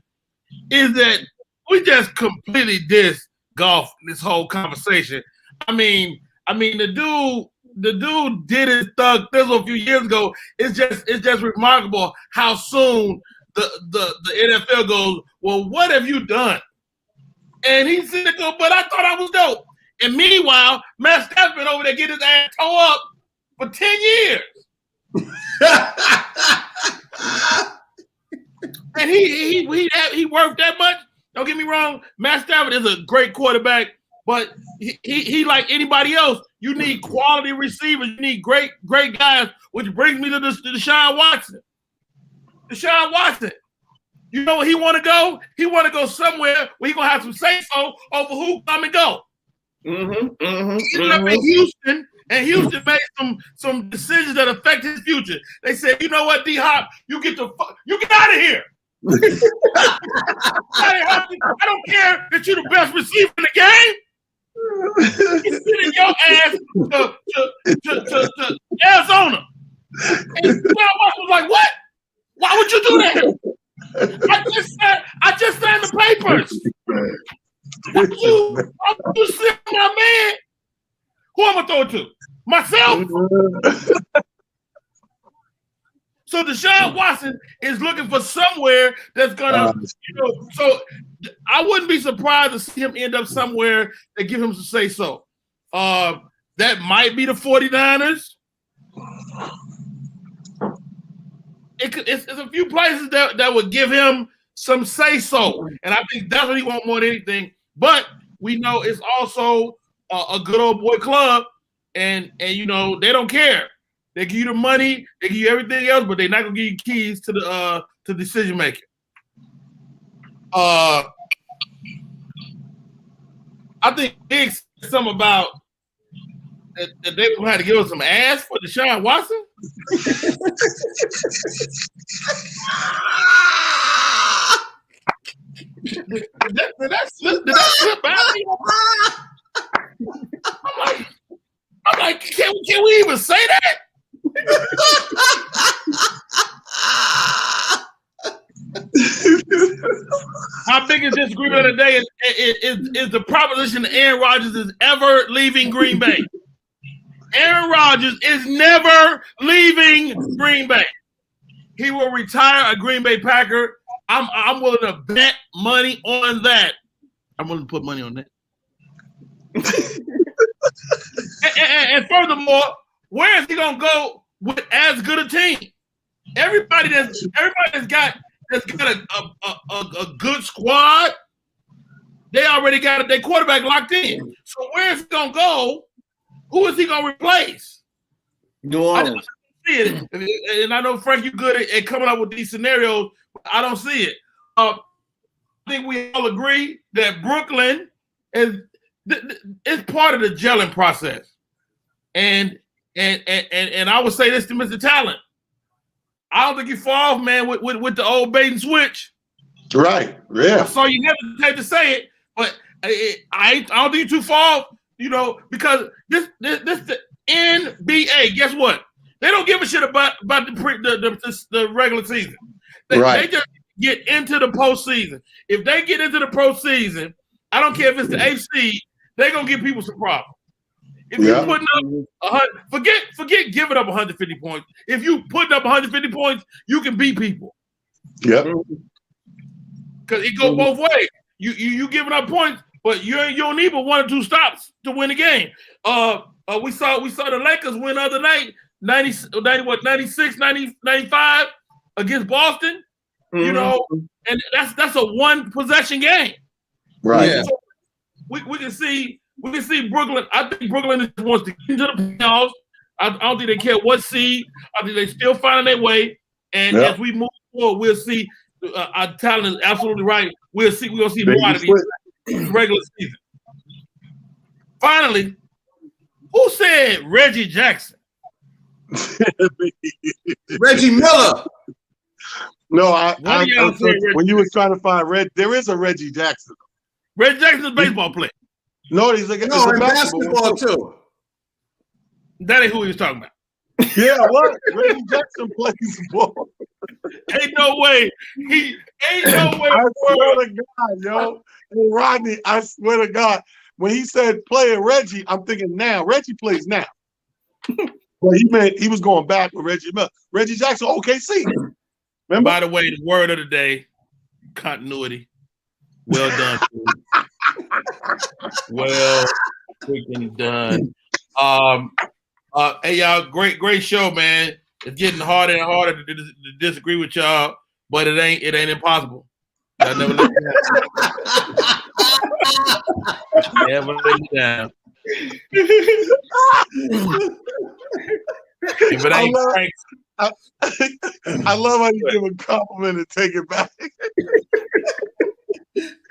is that we just completely golf this whole conversation. I mean, the dude did his thug thizzle a few years ago. It's just remarkable how soon the NFL goes, well, what have you done? And he's sitting there going, but I thought I was dope. And meanwhile, Matt Stafford been over there getting his ass tore up for 10 years. And he worked that much. Don't get me wrong, Matt Stafford is a great quarterback, but he like anybody else, you need quality receivers. You need great guys, which brings me to Deshaun Watson. Deshaun Watson, you know where he want to go? He want to go somewhere where he going to have some say-so over who come and go. He ended up in Houston, and Houston made some decisions that affect his future. They said, you know what, D-Hop, you get out of here. I don't care that you're the best receiver in the game. You're sending your ass to Arizona. And Watson was like, what? Why would you do that? I just signed the papers. You send my man. Who am I throw it to? Myself? So Deshaun Watson is looking for somewhere that's gonna, so I wouldn't be surprised to see him end up somewhere that give him some say so. That might be the 49ers. It's a few places that would give him some say so, and I think that's what he wants more than anything. But we know it's also a good old boy club, and they don't care. They give you the money, they give you everything else, but they're not gonna give you keys to the decision making. I think Big said something about that they were gonna have to give us some ass for Deshaun Watson. Did that slip out of me? I'm like, can we even say that? My biggest disagreement of the day is the proposition that Aaron Rodgers is ever leaving Green Bay. Aaron Rodgers is never leaving Green Bay. He will retire a Green Bay Packer. I'm willing to bet money on that. I'm willing to put money on that. and furthermore, where is he gonna go with as good a team? Everybody that's got a good squad, they already got their quarterback locked in. So where is he gonna go? Who is he gonna replace? New Orleans. I don't see it, and I know Frank, you're good at coming up with these scenarios. I don't see it. I think we all agree that Brooklyn is part of the gelling process, and I would say this to Mr. Talent. I don't think you fall off, man, with the old bait and switch. Right. Yeah. So you never hesitate to say it, but I don't think you too far off, because this the NBA. Guess what? They don't give a shit about the regular season. They just get into the postseason. If they get into the postseason, I don't care if it's the AC, they're gonna give people some problems. If you're putting up forget giving up 150 points. If you putting up 150 points, you can beat people. Yep. Because it goes both ways. You giving up points, but you don't need but 1 or 2 stops to win the game. We saw the Lakers win the other night, 96, 95 against Boston. Mm-hmm. And that's a 1 possession game. Right. Yeah. So we can see Brooklyn. I think Brooklyn just wants to get into the playoffs. I don't think they care what seed. I think they still finding their way. And as we move forward, we'll see. Our talent is absolutely right. We're gonna see more out of these regular season. Finally, who said Reggie Jackson? Reggie Miller. No, Reggie. When you was trying to find there is a Reggie Jackson. Reggie Jackson's a baseball player. No, he's like No, it's a in basketball basketball too. That ain't who he was talking about. Yeah, what? Reggie Jackson plays ball. Ain't no way. Ain't no way. I swear to God, yo. Hey, Rodney, I swear to God. When he said playing Reggie, I'm thinking now. Reggie plays now. But he meant he was going back with Reggie Miller. Reggie Jackson, OKC. Remember? By the way, the word of the day, continuity. Well done. Well freaking done. Hey y'all, great show, man. It's getting harder and harder to disagree with y'all, but it ain't impossible. Y'all never let me down. Never let me down. If it ain't Frank, I love how you give a compliment and take it back.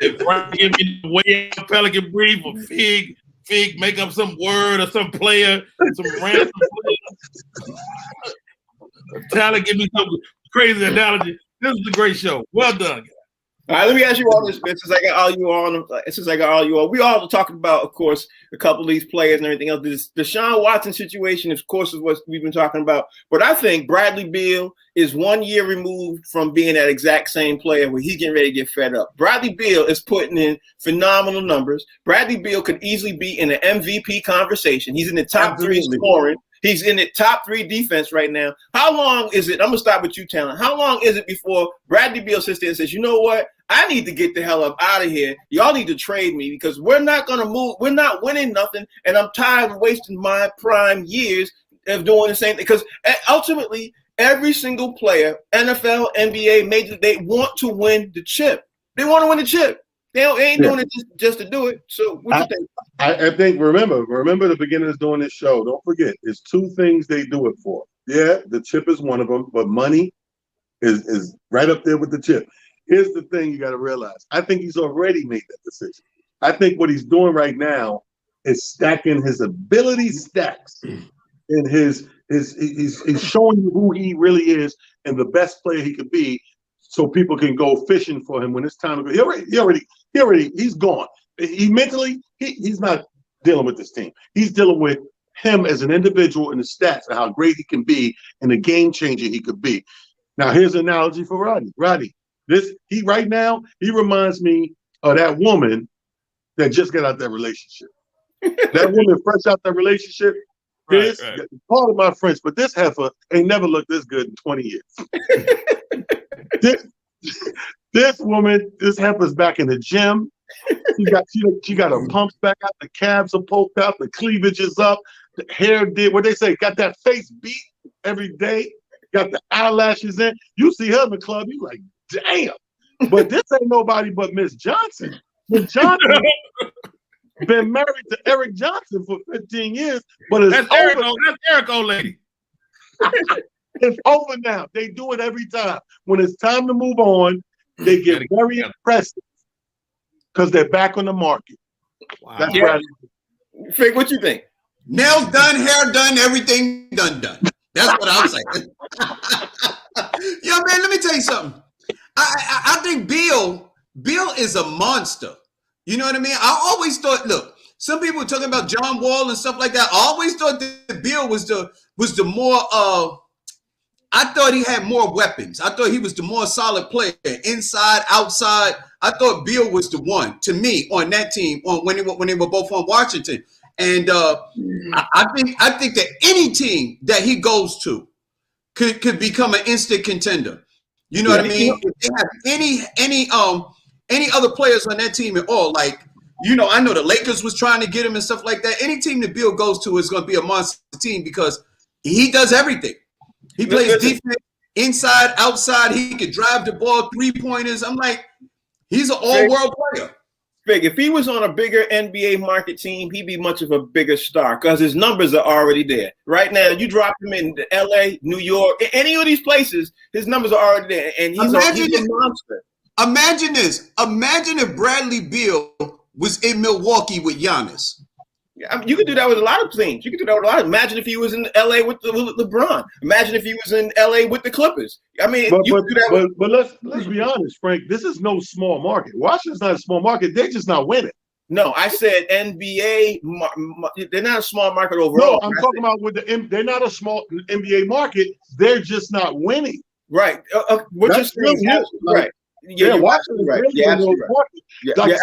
if Frank give me the way out Pelican brief or Fig make up some word or some player, some random player. Talent give me some crazy analogy. This is a great show. Well done. All right, let me ask you all this, man. Since I got all you on, we all talking about, of course, a couple of these players and everything else. This Deshaun Watson situation, of course, is what we've been talking about. But I think Bradley Beal is 1 year removed from being that exact same player where he's getting ready to get fed up. Bradley Beal is putting in phenomenal numbers. Bradley Beal could easily be in the MVP conversation. He's in the top 3 scoring. He's in the top 3 defense right now. How long is it? I'm gonna start with you, Talent. How long is it before Bradley Beal sits there and says, "You know what? I need to get the hell up out of here. Y'all need to trade me because we're not gonna move. We're not winning nothing, and I'm tired of wasting my prime years of doing the same thing." Because ultimately, every single player, NFL, NBA, major, they want to win the chip. They want to win the chip. They ain't doing it just to do it. So what you think? I think remember the beginners doing this show. Don't forget, it's 2 things they do it for. Yeah, the chip is one of them, but money is right up there with the chip. Here's the thing you got to realize. I think he's already made that decision. I think what he's doing right now is stacking his ability stacks in he's showing you who he really is and the best player he could be, so people can go fishing for him when it's time to go. He's gone. He mentally, he's not dealing with this team. He's dealing with him as an individual and the stats and how great he can be and the game changer he could be. Now, here's an analogy for Rodney. Rodney, right now, he reminds me of that woman that just got out that relationship. That woman fresh out that relationship. Right. Part of my French, but this heifer ain't never looked this good in 20 years. This woman, this heifer's back in the gym. She got her pumps back out, the calves are poked out, the cleavage is up, the hair what they say, got that face beat every day, got the eyelashes in. You see her in the club, you like, damn. But this ain't nobody but Miss Johnson. Miss Johnson been married to Eric Johnson for 15 years, but that's Eric, old lady. It's over now. They do it every time. When it's time to move on, they get very impressive because they're back on the market. Wow. That's right. Fig, what you think? Nails done, hair done, everything done. That's what I'm saying. Yo, man, let me tell you something. I think Bill is a monster. You know what I mean? I always thought, look, some people were talking about John Wall and stuff like that. I always thought that Bill was the more I thought he had more weapons. I thought he was the more solid player, inside, outside. I thought Bill was the one to me on that team when they were both on Washington. And I think that any team that he goes to could become an instant contender. You know what I mean? If they have any other players on that team at all, like, you know, I know the Lakers was trying to get him and stuff like that. Any team that Bill goes to is going to be a monster team because he does everything. He plays defense, inside, outside. He could drive the ball, 3-pointers. I'm like, he's an all-world player. Big. If he was on a bigger NBA market team, he'd be much of a bigger star because his numbers are already there. Right now, you drop him in LA, New York, any of these places, his numbers are already there, and he's a monster. Imagine this. Imagine if Bradley Beal was in Milwaukee with Giannis. I mean, you could do that with a lot of teams. You could do that with a lot. Imagine if he was in LA with LeBron. Imagine if he was in LA with the Clippers. I mean, but let's be honest, Frank. This is no small market. Washington's not a small market. They're just not winning. No, I said NBA. They're not a small market overall. No, I'm talking about they're not a small NBA market. They're just not winning. Right. What you're saying is right. Yeah, Washington right. Really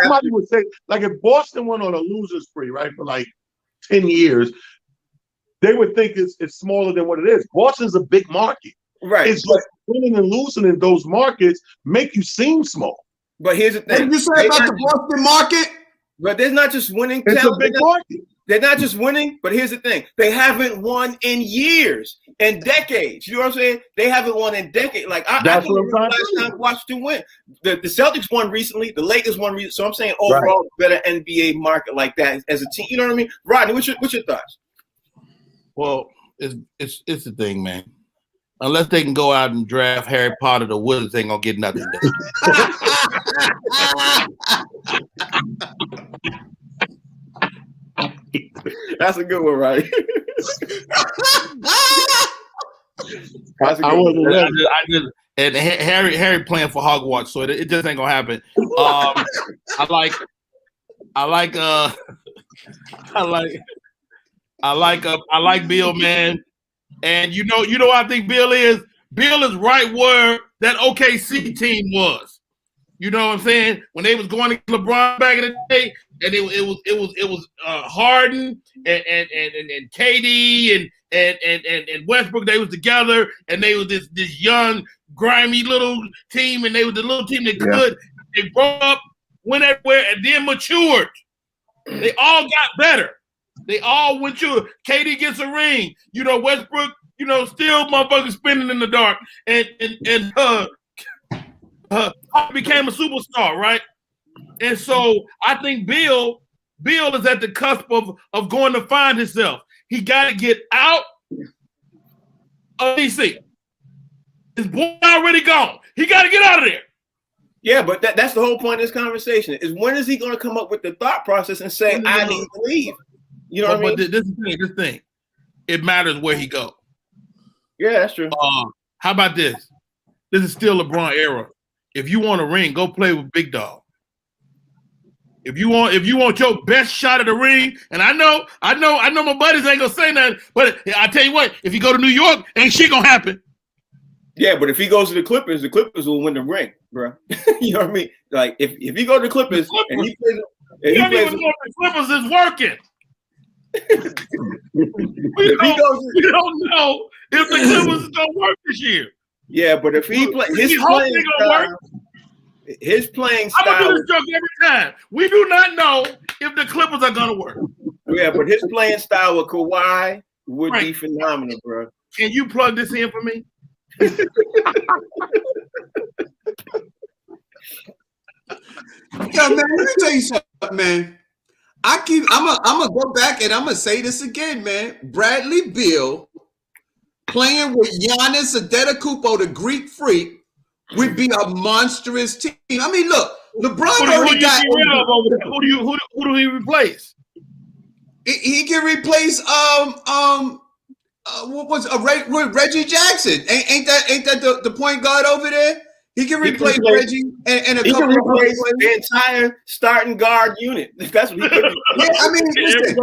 somebody would say, like if Boston went on a loser spree, right, for like 10 years, they would think it's smaller than what it is. Boston's a big market. Right. It's just winning and losing in those markets make you seem small. But here's the thing. What did you say about the Boston market? But there's not just winning. It's a big market. They're not just winning, but here's the thing. They haven't won in years and decades. You know what I'm saying? They haven't won in decades. Like, I don't remember last time Washington win. The Celtics won recently. The Lakers won recently. So I'm saying overall, better NBA market like that as a team. You know what I mean? Rodney, what's your thoughts? Well, it's the thing, man. Unless they can go out and draft Harry Potter, the Wizards ain't going to get nothing done. That's a good one, right? And Harry playing for Hogwarts, so it just ain't gonna happen. I like Bill, man. And you know I think Bill is right where that OKC team was. You know what I'm saying? When they was going to LeBron back in the day, and it was Harden and KD and Westbrook. They was together, and they was this young, grimy little team, and they was the little team that could. They grew up, went everywhere, and then matured. They all got better. They all went through. KD gets a ring. You know, Westbrook, you know, still motherfuckers spinning in the dark, and became a superstar, right? And so I think Bill is at the cusp of going to find himself. He got to get out of DC. His boy already gone. He got to get out of there. Yeah, but that's the whole point of this conversation is when is he going to come up with the thought process and say, I need to leave? You know what I mean? But this thing. it matters where he go. Yeah, that's true. How about this? This is still LeBron era. If you want a ring, go play with Big Dog. If you want your best shot at the ring, and I know my buddies ain't gonna say nothing, but I tell you what, if you go to New York, ain't shit gonna happen. Yeah, but if he goes to the Clippers will win the ring, bro. You know what I mean? Like if he go to the Clippers and he plays, you don't even know if the Clippers is working. we don't know if the Clippers is gonna work this year. Yeah, but if he play his playing style. I'm gonna do this joke every time. We do not know if the Clippers are gonna work. Yeah, but his playing style with Kawhi would be phenomenal, bro. Can you plug this in for me? Yeah, man, let me tell you something, man. I'm gonna go back and I'm gonna say this again, man. Bradley Beal playing with Giannis Antetokounmpo, the Greek Freak, would be a monstrous team. I mean, look, LeBron already got. Who do he replace? He can replace what was Reggie Jackson? Ain't that the point guard over there? He can replace Reggie and a couple of replace the entire starting guard unit. That's what he could do. Yeah, I mean, listen,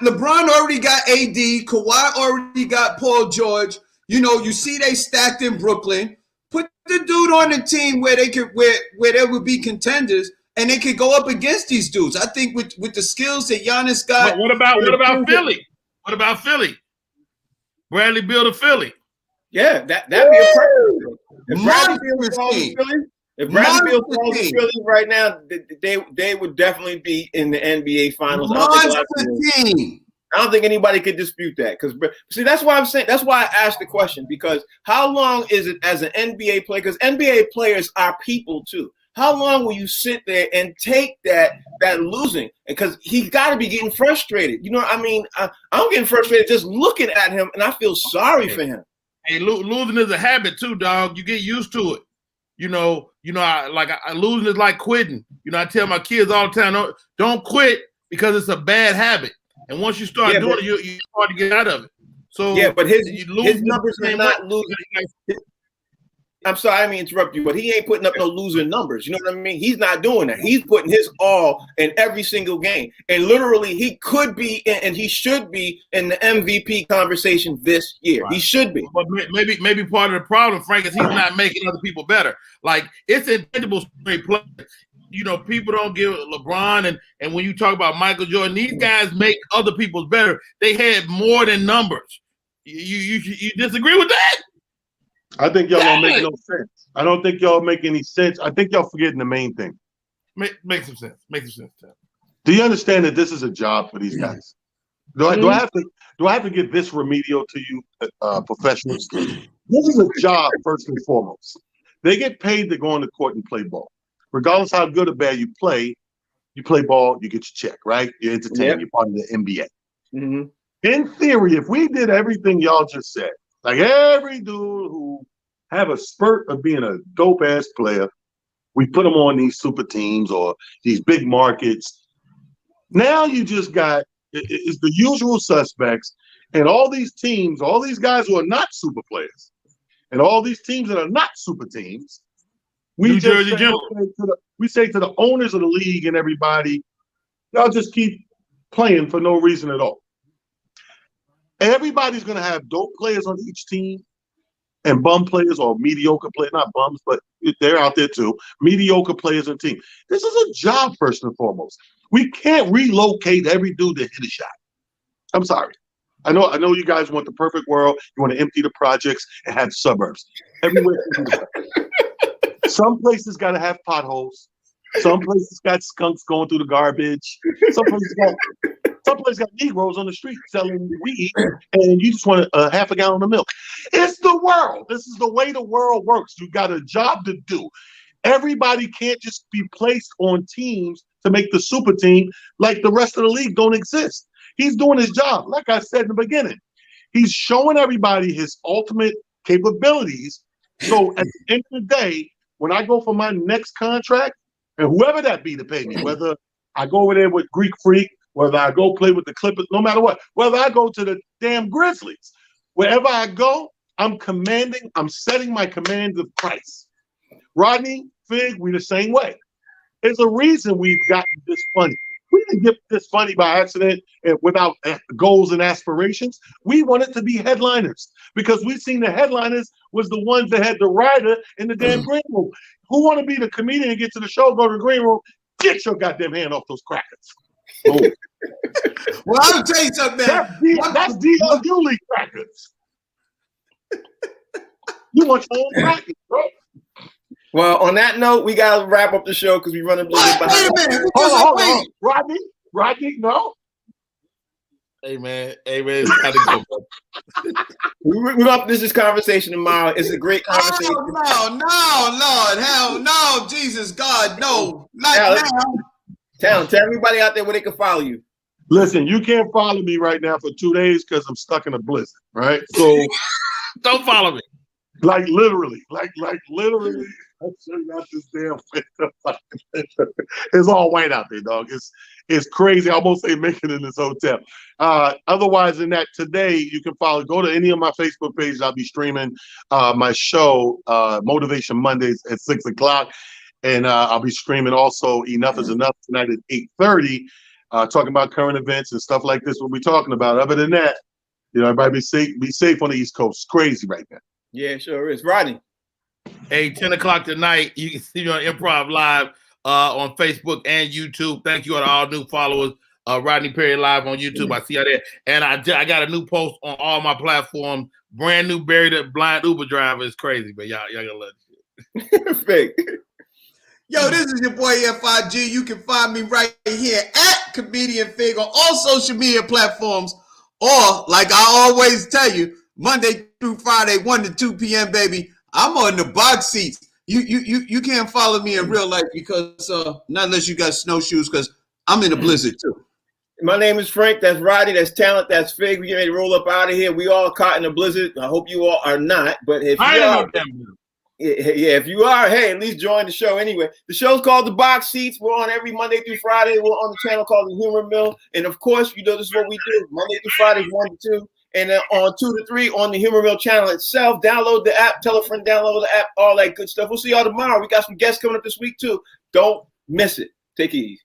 LeBron already got AD. Kawhi already got Paul George. You know, you see they stacked in Brooklyn. Put the dude on the team where they could where there would be contenders and they could go up against these dudes. I think with the skills that Giannis got. But what about Philly? What about Philly? Bradley Beal to Philly. Yeah, that'd be a perfect. If Bradley Beal falls to Philly right now, they would definitely be in the NBA Finals. I don't think anybody could dispute that. Because see, that's why I'm saying. That's why I asked the question. Because how long is it as an NBA player? Because NBA players are people too. How long will you sit there and take that losing? Because he's got to be getting frustrated. You know, I mean, I'm getting frustrated just looking at him, and I feel sorry for him. Hey, losing is a habit too, dog. You get used to it. You know, losing is like quitting. You know, I tell my kids all the time, don't quit because it's a bad habit. And once you start doing it, you start to get out of it. So yeah, but his numbers are not losing. I'm sorry, I didn't mean to interrupt you, but he ain't putting up no losing numbers. You know what I mean? He's not doing that. He's putting his all in every single game. And literally, he could be and he should be in the MVP conversation this year. Right. He should be. But maybe part of the problem, Frank, is he's not making other people better. Like, it's intangible straight play. You know, people don't give LeBron and when you talk about Michael Jordan, these guys make other people better. They had more than numbers. You disagree with that? I think y'all don't make no sense. I don't think y'all make any sense. I think y'all forgetting the main thing. Make some sense. Make some sense. Do you understand that this is a job for these guys? Do I have to give this remedial to you, professionals? This is a job first and foremost. They get paid to go on the court and play ball. Regardless how good or bad you play ball, you get your check, right? You're entertained. You're part of the NBA. Mm-hmm. In theory, if we did everything y'all just said, like every dude who have a spurt of being a dope-ass player, we put them on these super teams or these big markets. Now you just got it's the usual suspects and all these teams, all these guys who are not super players and all these teams that are not super teams, we say to the owners of the league and everybody, y'all just keep playing for no reason at all. Everybody's going to have dope players on each team and bum players or mediocre players, not bums, but they're out there too. Mediocre players on the team. This is a job first and foremost. We can't relocate every dude to hit a shot. I'm sorry. I know you guys want the perfect world. You want to empty the projects and have suburbs. Everywhere. Some places got to have potholes. Some places got skunks going through the garbage. Some places got Negroes on the street selling weed, and you just want a half a gallon of milk. It's the world. This is the way the world works. You got a job to do. Everybody can't just be placed on teams to make the super team like the rest of the league don't exist. He's doing his job. Like I said in the beginning, he's showing everybody his ultimate capabilities. So at the end of the day, when I go for my next contract, and whoever that be to pay me, whether I go over there with Greek Freak, whether I go play with the Clippers, no matter what, whether I go to damn Grizzlies. Wherever I go, I'm setting my commands of Christ. Rodney, Fig, we the same way. There's a reason we've gotten this funny. We didn't get this funny by accident and without goals and aspirations. We wanted to be headliners because we seen the headliners was the ones that had the rider in the damn green room. Who want to be the comedian and get to the show, go to the green room, get your goddamn hand off those crackers. Oh. Well, I'll tell you something, man. That's D.L. Dooley crackers. You want your own crackers, bro. Well, on that note, we gotta wrap up the show because we run a little bit behind. Wait a minute. Hold on. Rodney, no. Hey man, it's time to go, bro. We're gonna finish this conversation tomorrow. It's a great conversation. Oh, no, Lord, hell no, Jesus, God, no. Not now. Tell everybody out there where they can follow you. Listen, you can't follow me right now for 2 days because I'm stuck in a blizzard, right? So Don't follow me. like literally. I'm sure not this damn winter. It's all white out there, dog. It's crazy. I almost say making it in this hotel. Otherwise than that, today you can go to any of my Facebook pages. I'll be streaming my show, Motivation Mondays at 6 o'clock. And I'll be streaming also Enough is Enough tonight at 8:30, talking about current events and stuff like this. What we're talking about. Other than that, everybody be safe on the East Coast. It's crazy right now. Yeah, sure is. Rodney. Hey, 10 o'clock tonight, you can see me on Improv Live on Facebook and YouTube. Thank you to all new followers. Rodney Perry Live on YouTube. I see you there. And I got a new post on all my platforms. Brand new Barry the Blind Uber driver. Is crazy, but y'all gotta love this shit. Fake. Yo, this is your boy FIG. You can find me right here at Comedian Fig on all social media platforms. Or, like I always tell you, Monday through Friday, 1 to 2 p.m., baby, I'm on the box seats. You can't follow me in real life because not unless you got snowshoes, because I'm in a blizzard too. My name is Frank. That's Rodney. That's Talent. That's Fig. We get ready to roll up out of here. We all caught in a blizzard. I hope you all are not. But if you are, if you are, hey, at least join the show anyway. The show's called The Box Seats. We're on every Monday through Friday. We're on the channel called The Humor Mill. And of course, this is what we do. Monday through Friday, 1 to 2. And then on 2 to 3 on the Humor Mill channel itself. Download the app. Tell a friend, download the app. All that good stuff. We'll see y'all tomorrow. We got some guests coming up this week too. Don't miss it. Take it easy.